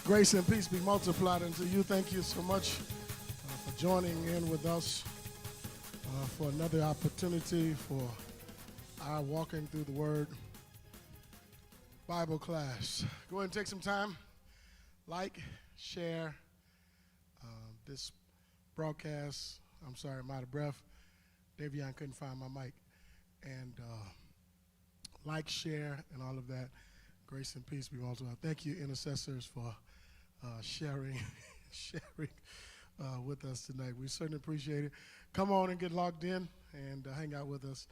Grace and peace be multiplied unto you. Thank you so much for joining in with us for another opportunity for our Walking Through the Word Bible class. Go ahead and take some time, like, share this broadcast. I'm sorry, I'm out of breath. Davion couldn't find my mic. And like, share, and all of that. Grace and peace be multiplied. Thank you, intercessors, for sharing with us tonight. We certainly appreciate it. Come on and get logged in and hang out with us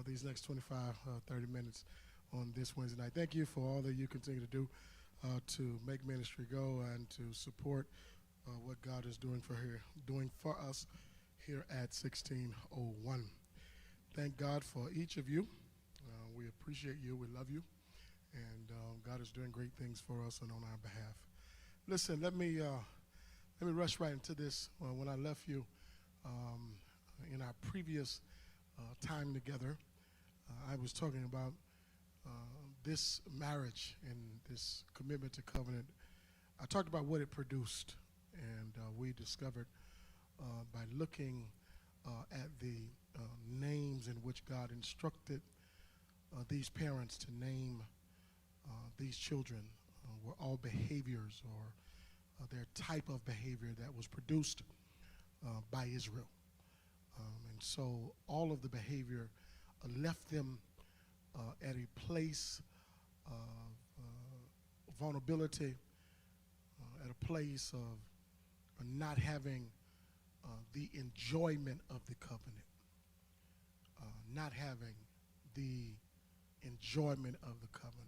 these next 25, 30 minutes on this Wednesday night. Thank you for all that you continue to do to make ministry go and to support what God is doing for us here at 1601. Thank God for each of you. We appreciate you. We love you. And God is doing great things for us and on our behalf. Listen, let me rush right into this. When I left you in our previous time together, I was talking about this marriage and this commitment to covenant. I talked about what it produced, and we discovered by looking at the names in which God instructed these parents to name these children were all behaviors or their type of behavior that was produced by Israel. And so all of the behavior left them at a place of vulnerability, at a place of not having the enjoyment of the covenant, not having the enjoyment of the covenant.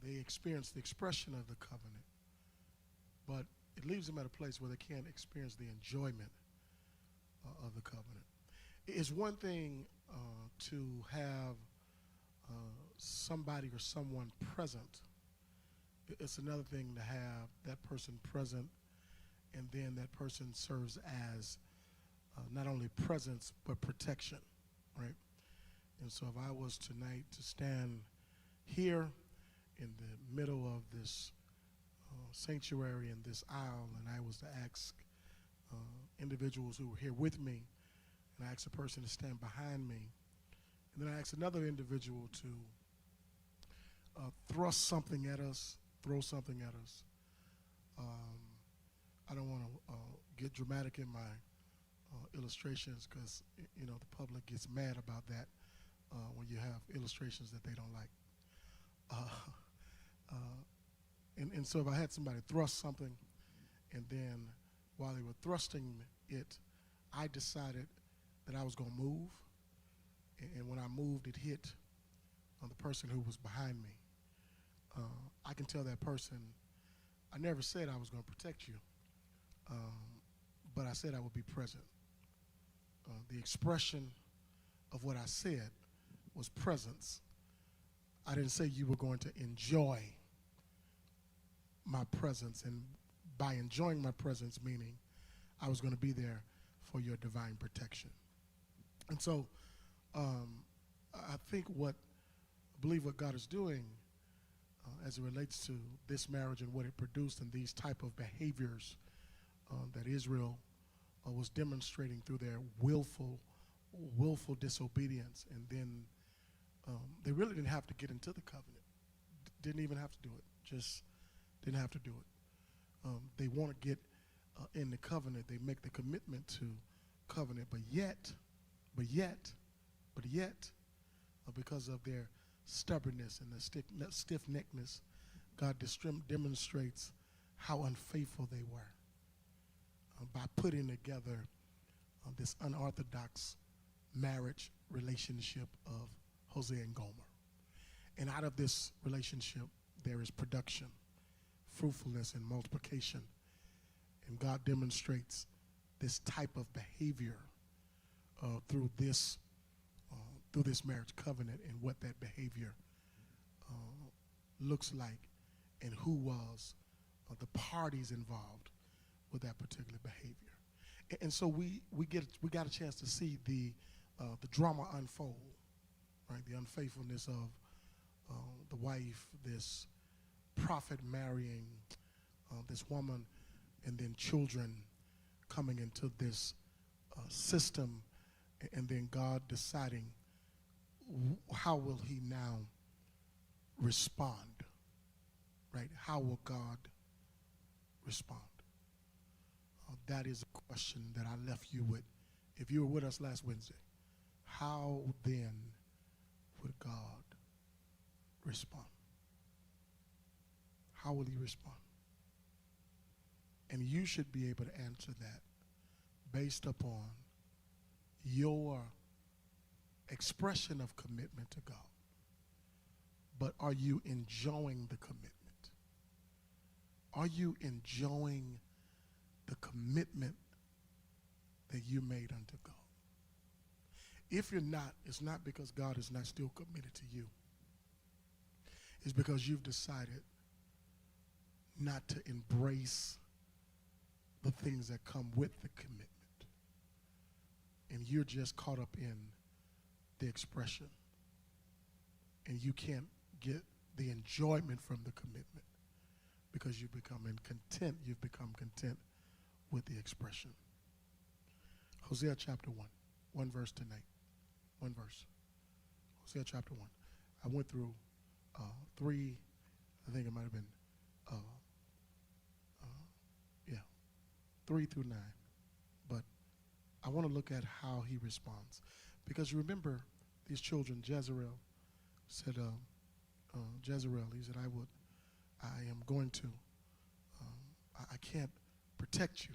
They experience the expression of the covenant, but it leaves them at a place where they can't experience the enjoyment of the covenant. It's one thing to have somebody or someone present. It's another thing to have that person present, and then that person serves as not only presence but protection, right? And so if I was tonight to stand here in the middle of this sanctuary in this aisle, and I was to ask individuals who were here with me, and I asked a person to stand behind me, and then I asked another individual to thrust something at us, throw something at us. I don't want to get dramatic in my illustrations because, you know, the public gets mad about that when you have illustrations that they don't like. And so if I had somebody thrust something, and then while they were thrusting it, I decided that I was going to move. And when I moved, it hit on the person who was behind me. I can tell that person, I never said I was going to protect you, but I said I would be present. The expression of what I said was presence. I didn't say you were going to enjoy my presence, and by enjoying my presence, meaning I was going to be there for your divine protection. And so I believe what God is doing as it relates to this marriage and what it produced and these type of behaviors that Israel was demonstrating through their willful disobedience, and then they really didn't have to get into the covenant. Didn't even have to do it. Just didn't have to do it. They want to get in the covenant. They make the commitment to covenant, but yet, because of their stubbornness and their stiff-neckedness, God demonstrates how unfaithful they were by putting together this unorthodox marriage relationship of Hosea and Gomer. And out of this relationship, there is production, fruitfulness, and multiplication. And God demonstrates this type of behavior through this marriage covenant, and what that behavior looks like, and who was the parties involved with that particular behavior. And so we got a chance to see the drama unfold, right? The unfaithfulness of the wife, this prophet marrying this woman, and then children coming into this system, and then God deciding how will he now respond, right? How will God respond? That is a question that I left you with. If you were with us last Wednesday, how then would God respond? How will he respond? And you should be able to answer that based upon your expression of commitment to God. But are you enjoying the commitment? Are you enjoying the commitment that you made unto God? If you're not, it's not because God is not still committed to you. It's because you've decided not to embrace the things that come with the commitment. And you're just caught up in the expression. And you can't get the enjoyment from the commitment because you've become content with the expression. Hosea chapter 1 verse tonight. One verse. Hosea chapter 1. I went through 3, I think it might have been 3 through 9. But I want to look at how he responds. Because you remember these children, Jezreel said, Jezreel, he said, I am going to, I can't protect you.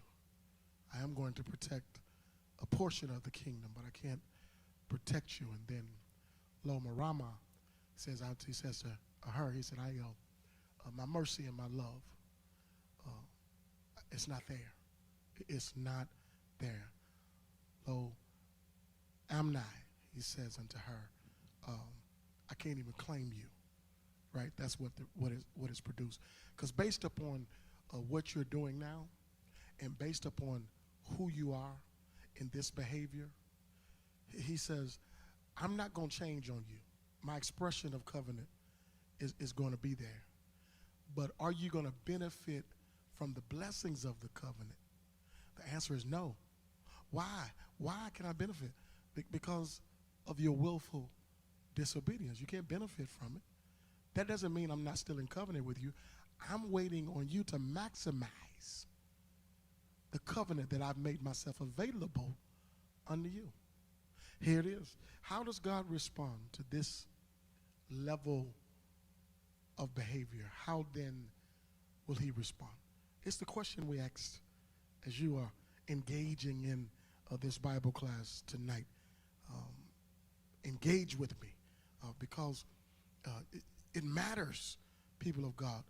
I am going to protect a portion of the kingdom, but I can't protect you. And then Lo Marama says, he says to her, he said, my mercy and my love, it's not there. It's not there. Lo Amni, he says unto her, I can't even claim you. Right? That's what is produced. Because based upon what you're doing now, and based upon who you are in this behavior, he says, I'm not going to change on you. My expression of covenant is going to be there. But are you going to benefit from the blessings of the covenant? The answer is no. Why? Why can I benefit? Because of your willful disobedience. You can't benefit from it. That doesn't mean I'm not still in covenant with you. I'm waiting on you to maximize the covenant that I've made myself available unto you. Here it is. How does God respond to this level of behavior? How then will he respond? It's the question we asked as you are engaging in this Bible class tonight. Engage with me because it matters, people of God,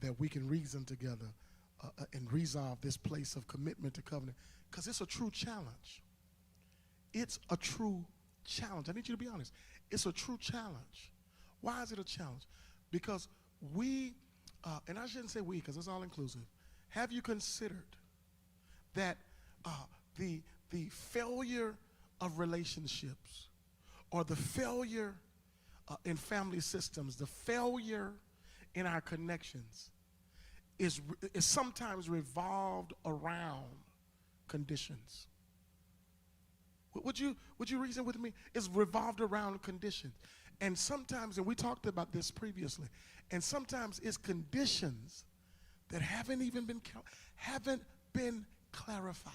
that we can reason together and resolve this place of commitment to covenant, because it's a true challenge. It's a true challenge. I need you to be honest. It's a true challenge. Why is it a challenge? Because we, and I shouldn't say we because it's all inclusive, have you considered that the failure of relationships or the failure in family systems, the failure in our connections is sometimes revolved around conditions? Would you reason with me? It's revolved around conditions. And sometimes, and we talked about this previously, and sometimes it's conditions that haven't been clarified.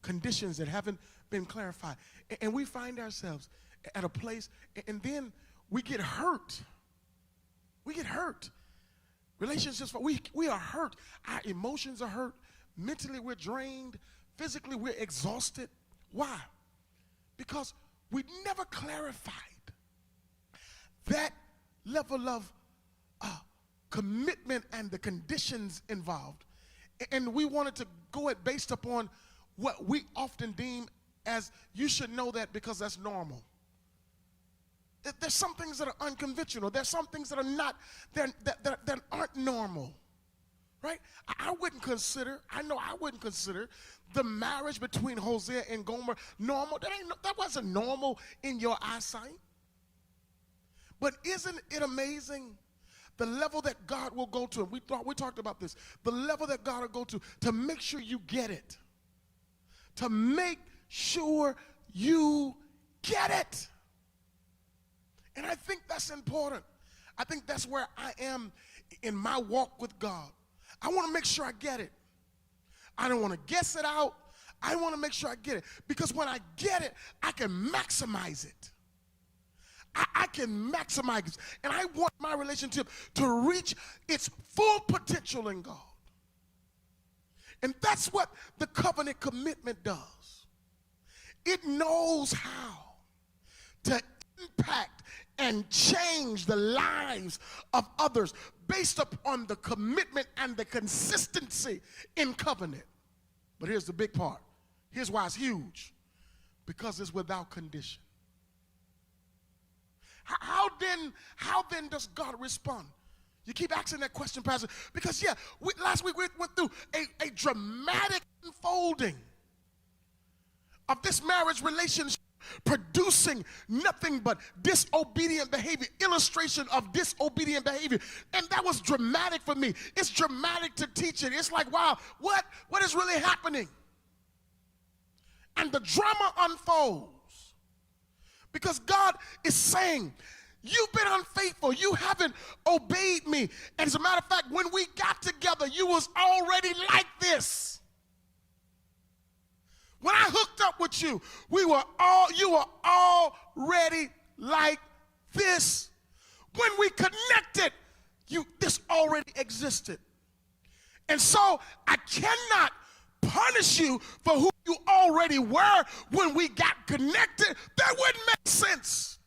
Conditions that haven't been clarified. And we find ourselves at a place, and then we get hurt. We get hurt. Relationships, we are hurt. Our emotions are hurt. Mentally, we're drained. Physically, we're exhausted. Why? Because we never clarified that level of commitment and the conditions involved. And we wanted to go it based upon what we often deem as, you should know that because that's normal. There's some things that are unconventional. There's some things that are not, that aren't normal, right? I wouldn't consider the marriage between Hosea and Gomer normal. That wasn't normal in your eyesight. But isn't it amazing the level that God will go to, and we talked about this, the level that God will go to make sure you get it. To make sure you get it. And I think that's important. I think that's where I am in my walk with God. I want to make sure I get it. I don't want to guess it out. I want to make sure I get it. Because when I get it, I can maximize it. I can maximize it. And I want my relationship to reach its full potential in God. And that's what the covenant commitment does. It knows how to impact and change the lives of others based upon the commitment and the consistency in covenant. But here's the big part. Here's why it's huge. Because it's without condition. How then does God respond? You keep asking that question, Pastor, because last week we went through a dramatic unfolding of this marriage relationship producing nothing but disobedient behavior, illustration of disobedient behavior. And that was dramatic for me. It's dramatic to teach it. It's like, wow, what is really happening? And the drama unfolds because God is saying, you've been unfaithful. You haven't obeyed me. And as a matter of fact, when we got together, you was already like this. When I hooked up with you, you were already like this. When we connected, this already existed. And so I cannot punish you for who you already were when we got connected. That wouldn't make sense.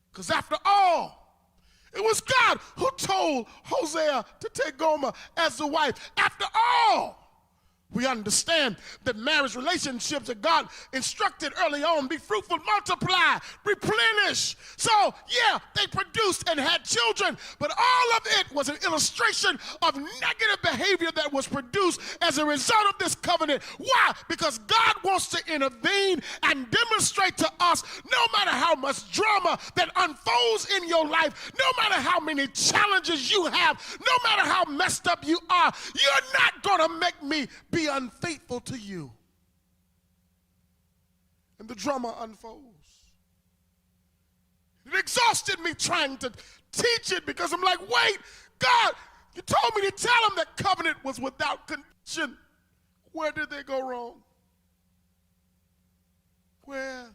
Because after all, it was God who told Hosea to take Gomer as a wife. After all, we understand that marriage relationships that God instructed early on, be fruitful, multiply, replenish. So, they produced and had children, but all of it was an illustration of negative behavior that was produced as a result of this covenant. Why? Because God wants to intervene and demonstrate to us, no matter how much drama that unfolds in your life, no matter how many challenges you have, no matter how messed up you are, you're not going to make me be unfaithful to you. And the drama unfolds. It exhausted me trying to teach it because I'm like, wait, God, you told me to tell them that covenant was without condition. Where did they go wrong? Where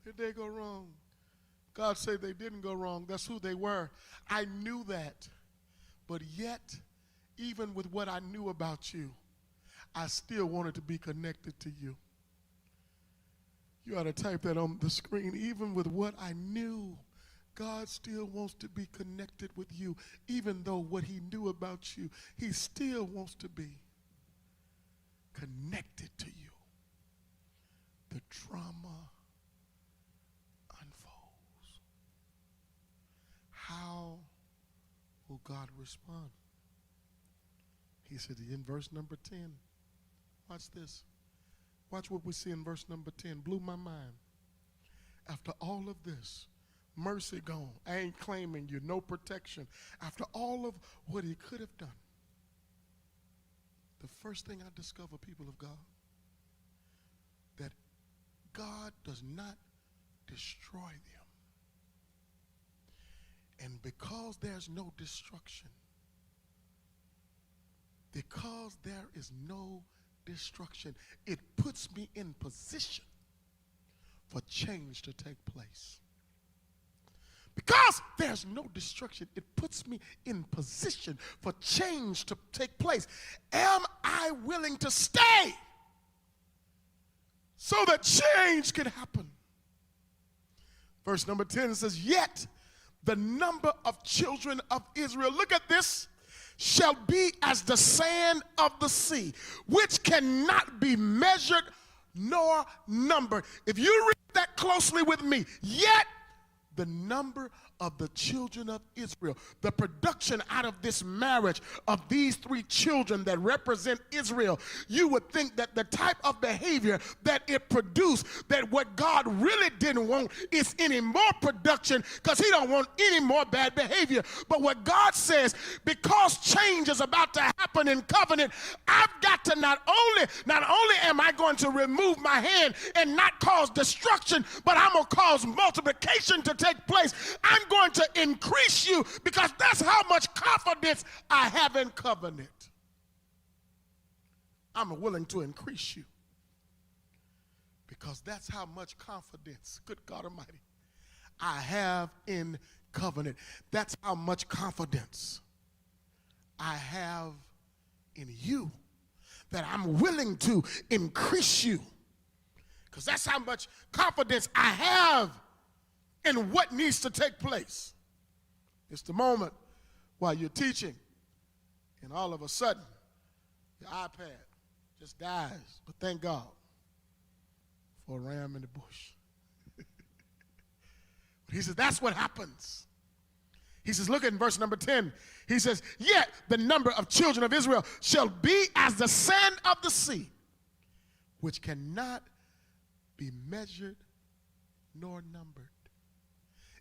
did they go wrong? God said they didn't go wrong. That's who they were. I knew that. But yet, even with what I knew about you, I still wanted to be connected to you. You ought to type that on the screen. Even with what I knew, God still wants to be connected with you. Even though what he knew about you, he still wants to be connected to you. The drama unfolds. How will God respond? He said in verse number 10, watch this. Watch what we see in verse number 10. Blew my mind. After all of this, mercy gone. I ain't claiming you, no protection. After all of what he could have done, the first thing I discover, people of God, that God does not destroy them. And because there's no destruction, because there is no destruction, it puts me in position for change to take place. Because there's no destruction, it puts me in position for change to take place. Am I willing to stay so that change can happen? Verse number 10 says, yet the number of children of Israel, look at this, shall be as the sand of the sea, which cannot be measured nor numbered. If you read that closely with me, yet the number of the children of Israel, the production out of this marriage of these three children that represent Israel, you would think that the type of behavior that it produced, that what God really didn't want is any more production, because he don't want any more bad behavior. But what God says, because change is about to happen in covenant, I've got to not only am I going to remove my hand and not cause destruction, but I'm going to cause multiplication to take place. I'm going to increase you, because that's how much confidence I have in covenant. I'm willing to increase you, because that's how much confidence, good God Almighty, I have in covenant. That's how much confidence I have in you, that I'm willing to increase you, because that's how much confidence I have in what needs to take place. It's the moment while you're teaching, and all of a sudden, your iPad just dies. But thank God for a ram in the bush. He says, that's what happens. He says, look at verse number 10. He says, yet the number of children of Israel shall be as the sand of the sea, which cannot be measured nor numbered.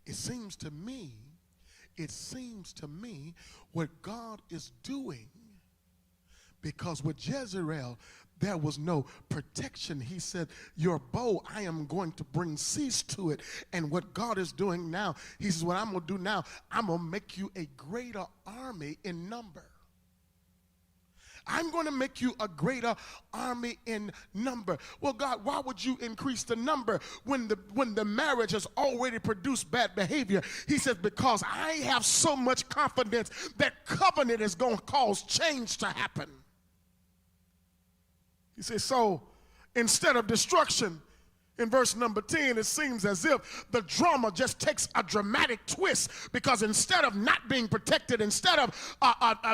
It seems to me what God is doing, because with Jezreel, there was no protection. He said, your bow, I am going to bring cease to it. And what God is doing now, he says, what I'm going to do now, I'm going to make you a greater army in number. I'm going to make you a greater army in number. Well, God, why would you increase the number when the marriage has already produced bad behavior? He says, because I have so much confidence that covenant is going to cause change to happen. He says, so instead of destruction, in verse number 10, it seems as if the drama just takes a dramatic twist, because instead of not being protected, instead of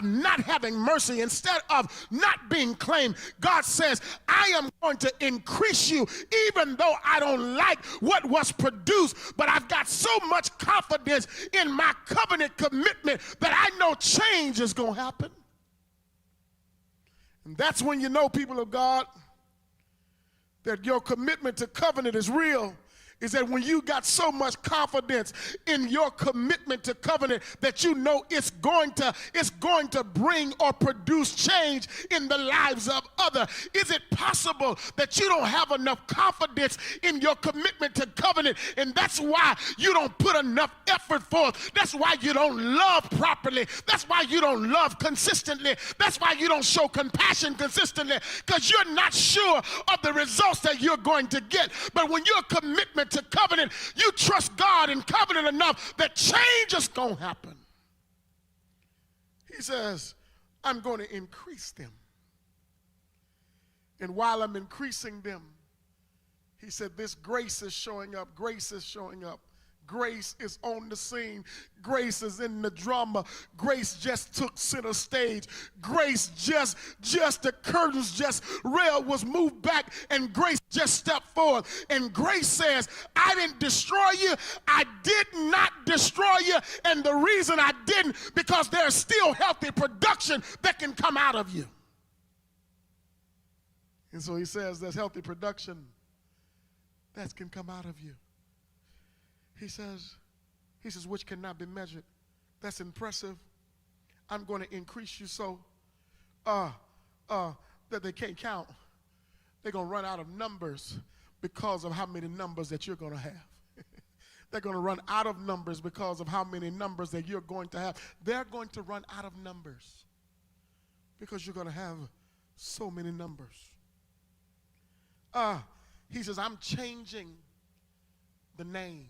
not having mercy, instead of not being claimed, God says, I am going to increase you, even though I don't like what was produced, but I've got so much confidence in my covenant commitment that I know change is going to happen. And that's when you know, people of God, that your commitment to covenant is real, is that when you got so much confidence in your commitment to covenant that you know it's going to bring or produce change in the lives of others. Is it possible that you don't have enough confidence in your commitment to covenant, and that's why you don't put enough effort forth? That's why you don't love properly. That's why you don't love consistently. That's why you don't show compassion consistently, because you're not sure of the results that you're going to get. But when your commitment to covenant, you trust God in covenant enough that change is going to happen. He says, I'm going to increase them. And while I'm increasing them, he said, this grace is showing up. Grace is showing up. Grace is on the scene. Grace is in the drama. Grace just took center stage. Grace just the curtains just rail was moved back, and grace just stepped forward. And grace says, I didn't destroy you. I did not destroy you. And the reason I didn't, because there's still healthy production that can come out of you. And so he says there's healthy production that can come out of you. He says, which cannot be measured. That's impressive. I'm going to increase you so that they can't count. They're going to run out of numbers because of how many numbers that you're going to have. They're going to run out of numbers because of how many numbers that you're going to have. They're going to run out of numbers because you're going to have so many numbers. He says, I'm changing the names.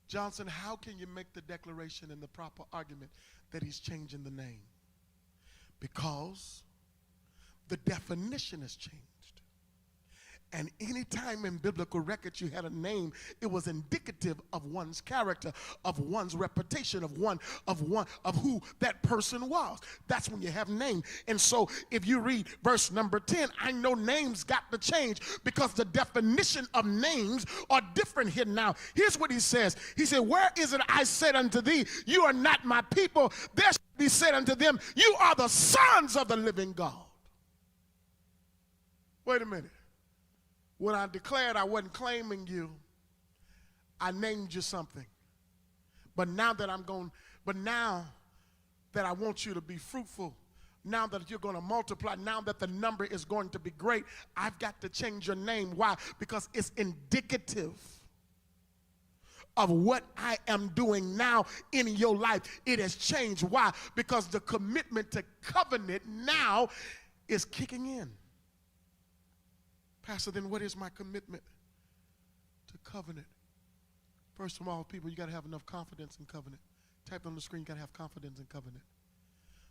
Johnson, how can you make the declaration and the proper argument that he's changing the name? Because the definition has changed. And any time in biblical records you had a name, it was indicative of one's character, of one's reputation, of who that person was. That's when you have name. And so if you read verse number 10, I know names got to change because the definition of names are different here now. Here's what he says. He said, where is it I said unto thee, you are not my people? There shall be said unto them, you are the sons of the living God. Wait a minute. When I declared I wasn't claiming you, I named you something. But now that I want you to be fruitful, now that you're going to multiply, now that the number is going to be great, I've got to change your name. Why? Because it's indicative of what I am doing now in your life. It has changed. Why? Because the commitment to covenant now is kicking in. Pastor, then what is my commitment to covenant? First of all, people, you got to have enough confidence in covenant. Type on the screen, you got to have confidence in covenant.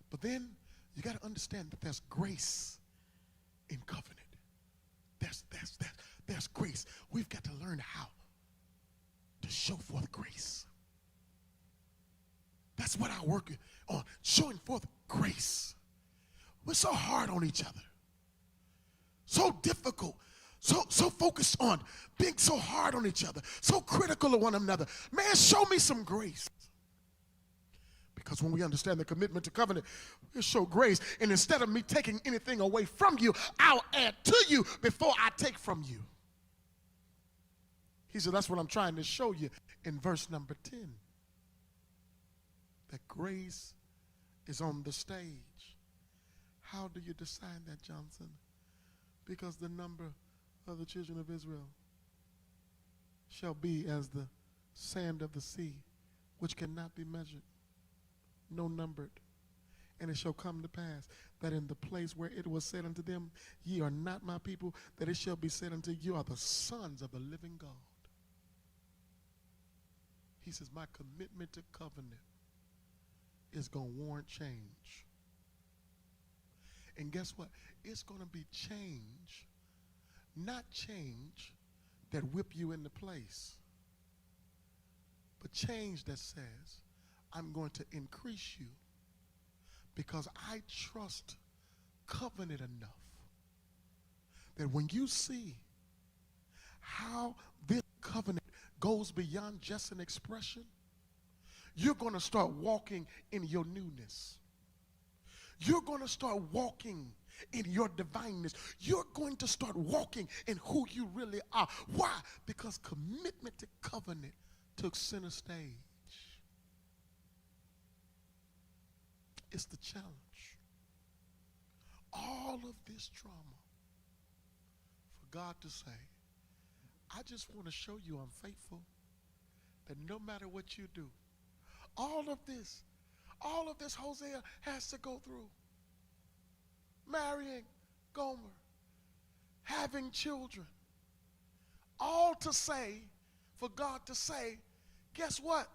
But then you got to understand that there's grace in covenant. There's grace. We've got to learn how to show forth grace. That's what I work on, showing forth grace. We're so hard on each other. So difficult, so focused on being so hard on each other, so critical of one another. Man, show me some grace. Because when we understand the commitment to covenant, we show grace. And instead of me taking anything away from you, I'll add to you before I take from you. He said, that's what I'm trying to show you in verse number 10. That grace is on the stage. How do you decide that, Johnson? Because the number of the children of Israel shall be as the sand of the sea, which cannot be measured, no numbered. And it shall come to pass that in the place where it was said unto them, ye are not my people, that it shall be said unto you, are the sons of the living God. He says, my commitment to covenant is going to warrant change. And guess what? It's going to be change, not change that whip you into place, but change that says, I'm going to increase you because I trust covenant enough that when you see how this covenant goes beyond just an expression, you're going to start walking in your newness. You're going to start walking in your divineness. You're going to start walking in who you really are. Why? Because commitment to covenant took center stage. It's the challenge. All of this drama for God to say, I just want to show you I'm faithful, that no matter what you do, all of this Hosea has to go through. Marrying Gomer, having children, all to say, for God to say, guess what?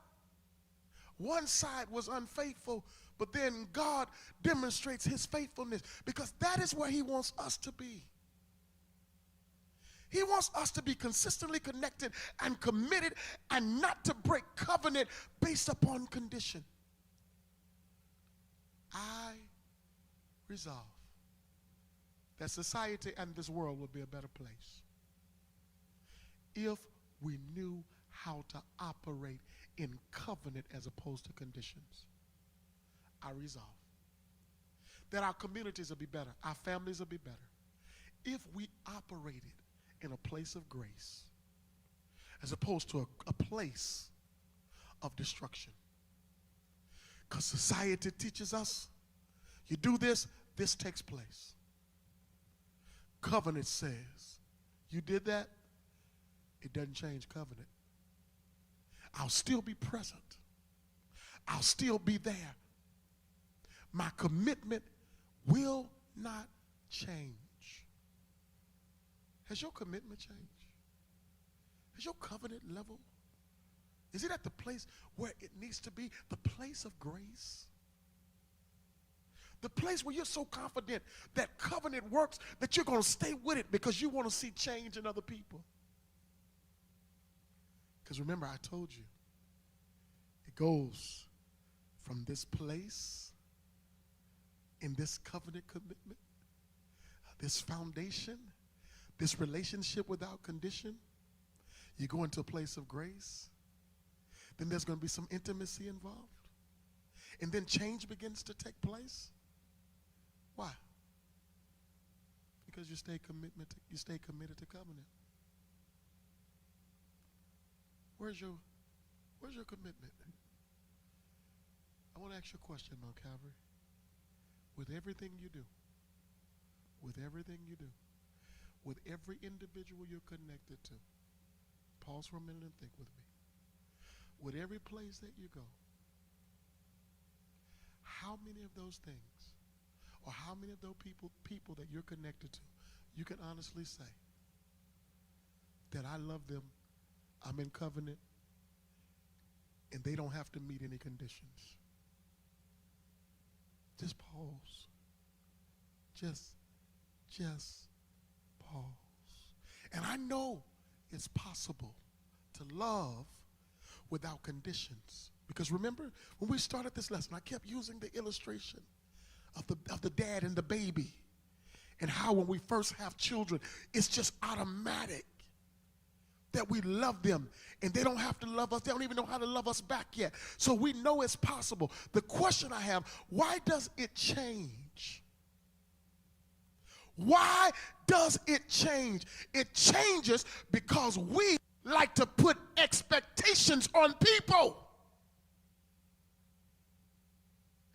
One side was unfaithful, but then God demonstrates his faithfulness because that is where he wants us to be. He wants us to be consistently connected and committed and not to break covenant based upon condition. I resolve that society and this world would be a better place if we knew how to operate in covenant as opposed to conditions. I resolve that our communities will be better, our families will be better, if we operated in a place of grace as opposed to a place of destruction. Because society teaches us, you do this, this takes place. Covenant says, you did that, it doesn't change covenant. I'll still be present. I'll still be there. My commitment will not change. Has your commitment changed? Has your covenant level? Is it at the place where it needs to be? The place of grace? The place where you're so confident that covenant works that you're going to stay with it because you want to see change in other people. Because remember, I told you, it goes from this place in this covenant commitment, this foundation, this relationship without condition. You go into a place of grace. Then there's going to be some intimacy involved. And then change begins to take place. Why? Because you stay committed to covenant. Where's your commitment? I want to ask you a question, Mount Calvary. With everything you do, with everything you do, with every individual you're connected to, pause for a minute and think with me. With every place that you go, how many of those things, or how many of those people that you're connected to, you can honestly say that I love them, I'm in covenant, and they don't have to meet any conditions? Just pause. Just pause. And I know it's possible to love without conditions. Because remember, when we started this lesson, I kept using the illustration of the dad and the baby, and how when we first have children, it's just automatic that we love them, and they don't have to love us. They don't even know how to love us back yet. So we know it's possible. The question I have, why does it change? Why does it change? It changes because we like to put expectations on people.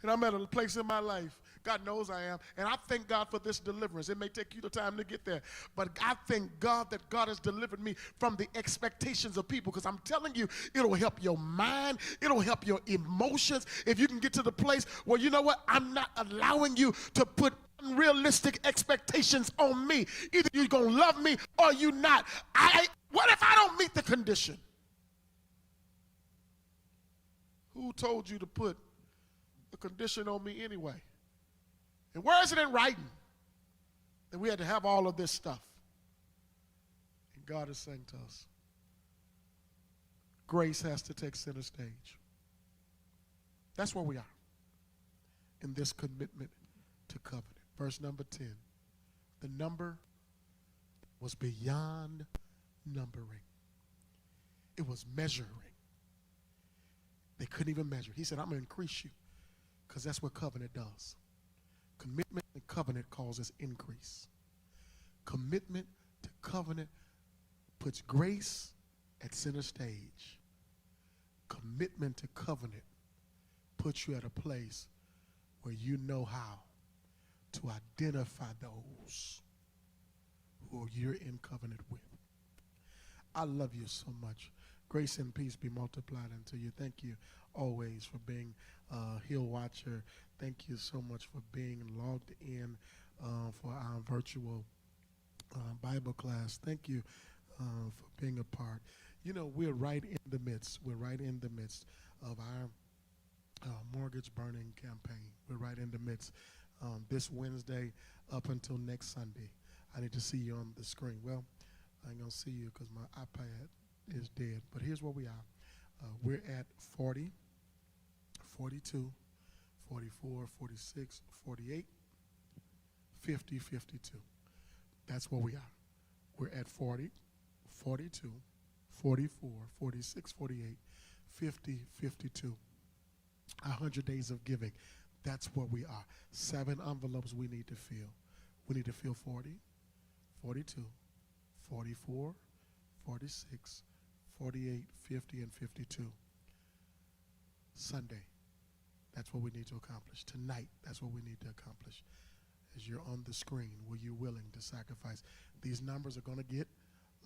And I'm at a place in my life, God knows I am, and I thank God for this deliverance. It may take you the time to get there, but I thank God that God has delivered me from the expectations of people, because I'm telling you, it'll help your mind, it'll help your emotions, if you can get to the place where, you know what, I'm not allowing you to put unrealistic expectations on me. Either you're going to love me or you're not. What if I don't meet the condition? Who told you to put a condition on me anyway? And where is it in writing that we had to have all of this stuff? And God is saying to us, grace has to take center stage. That's where we are in this commitment to covenant. Verse number 10. The number was beyond numbering. It was measuring. They couldn't even measure. He said, I'm going to increase you, because that's what covenant does. Commitment to covenant causes increase. Commitment to covenant puts grace at center stage. Commitment to covenant puts you at a place where you know how to identify those who you're in covenant with. I love you so much. Grace and peace be multiplied unto you. Thank you always for being a Hill Watcher. Thank you so much for being logged in for our virtual Bible class. Thank you for being a part. You know, we're right in the midst. We're right in the midst of our mortgage burning campaign. We're right in the midst. This Wednesday up until next Sunday. I need to see you on the screen. Well, I ain't going to see you because my iPad is dead. But here's where we are. We're at 40, 42, 44, 46, 48, 50, 52. That's where we are. We're at 40, 42, 44, 46, 48, 50, 52. 100 days of giving. That's where we are. 7 envelopes we need to fill. We need to fill 40, 42, 44, 46, 48, 50, and 52. Sunday, that's what we need to accomplish. Tonight, that's what we need to accomplish. As you're on the screen, were you willing to sacrifice? These numbers are going to get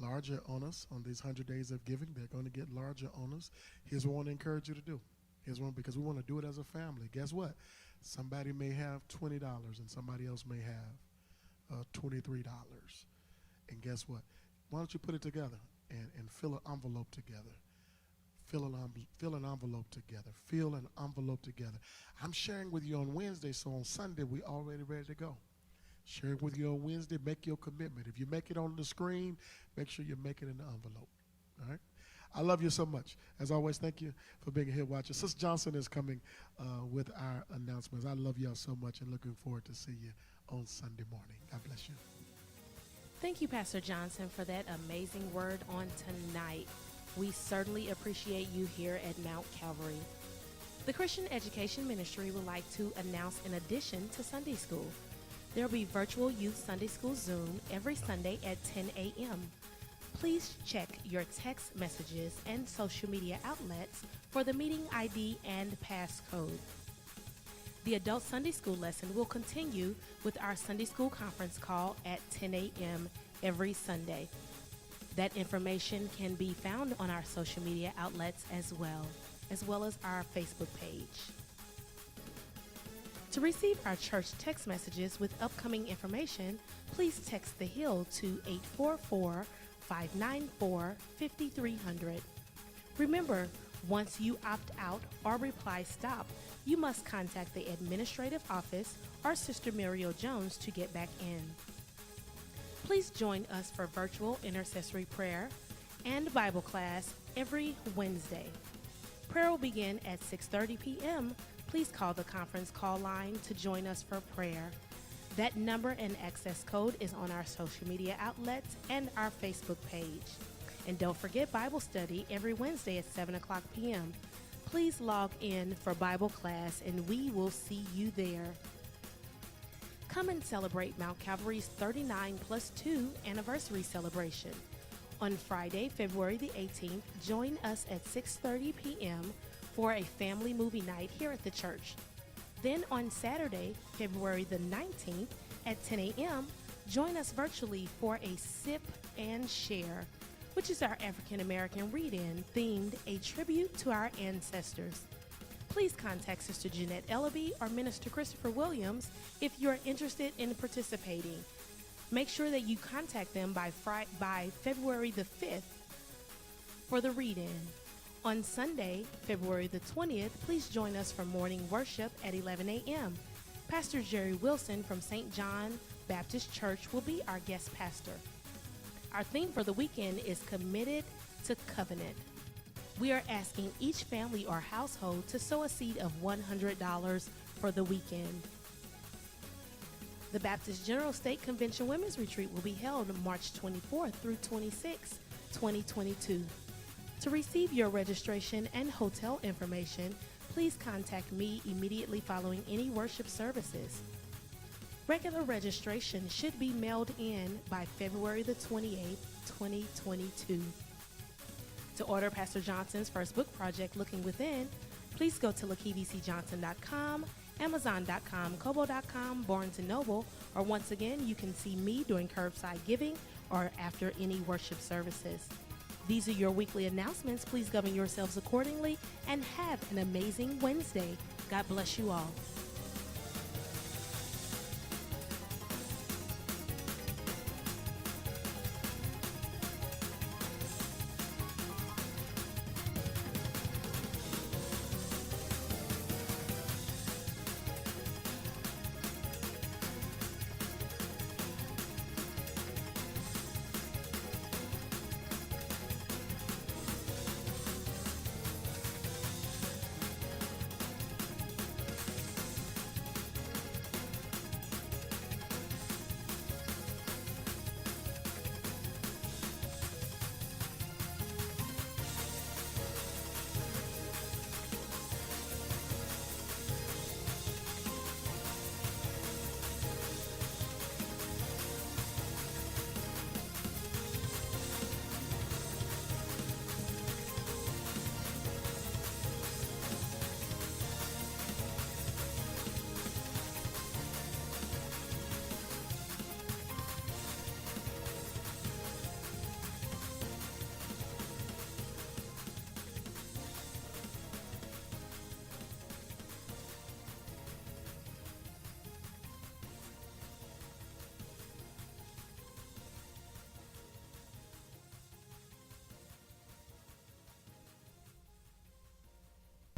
larger on us on these 100 days of giving. They're going to get larger on us. Here's what I want to encourage you to do. Here's one, because we want to do it as a family. Guess what? Somebody may have $20 and somebody else may have $23. And guess what? Why don't you put it together and fill an envelope together fill an envelope together. Fill an envelope together. I'm sharing with you on Wednesday, so on Sunday we already ready to go. Share it with you on Wednesday. Make your commitment. If you make it on the screen, make sure you make it in the envelope. All right? I love you so much. As always, thank you for being here watching. Sister Johnson is coming with our announcements. I love y'all so much and looking forward to see you on Sunday morning. God bless you. Thank you, Pastor Johnson, for that amazing word on tonight. We certainly appreciate you here at Mount Calvary. The Christian Education Ministry would like to announce an addition to Sunday School. There will be virtual youth Sunday School Zoom every Sunday at 10 a.m. Please check your text messages and social media outlets for the meeting ID and passcode. The Adult Sunday School lesson will continue with our Sunday School conference call at 10 a.m. every Sunday. That information can be found on our social media outlets as well as our Facebook page. To receive our church text messages with upcoming information, please text The Hill to 844-594-5300. Remember, once you opt out or reply stop, you must contact the administrative office or Sister Muriel Jones to get back in. Please join us for virtual intercessory prayer and Bible class every Wednesday. Prayer will begin at 6:30 p.m. Please call the conference call line to join us for prayer. That number and access code is on our social media outlets and our Facebook page. And don't forget Bible study every Wednesday at 7 o'clock p.m. Please log in for Bible class and we will see you there. Come and celebrate Mount Calvary's 39+2 anniversary celebration. On Friday, February the 18th, join us at 6:30 p.m. for a family movie night here at the church. Then on Saturday, February the 19th at 10 a.m., join us virtually for a Sip and Share, which is our African American read-in themed a tribute to our ancestors. Please contact Sister Jeanette Ellaby or Minister Christopher Williams if you're interested in participating. Make sure that you contact them by February the 5th for the read-in. On Sunday, February the 20th, please join us for morning worship at 11 a.m. Pastor Jerry Wilson from St. John Baptist Church will be our guest pastor. Our theme for the weekend is Committed to Covenant. We are asking each family or household to sow a seed of $100 for the weekend. The Baptist General State Convention Women's Retreat will be held March 24th through 26, 2022. To receive your registration and hotel information, please contact me immediately following any worship services. Regular registration should be mailed in by February the 28th, 2022. To order Pastor Johnson's first book project, Looking Within, please go to LaKeeVCJohnson.com, Amazon.com, Kobo.com, Barnes & Noble, or once again, you can see me doing curbside giving or after any worship services. These are your weekly announcements. Please govern yourselves accordingly and have an amazing Wednesday. God bless you all.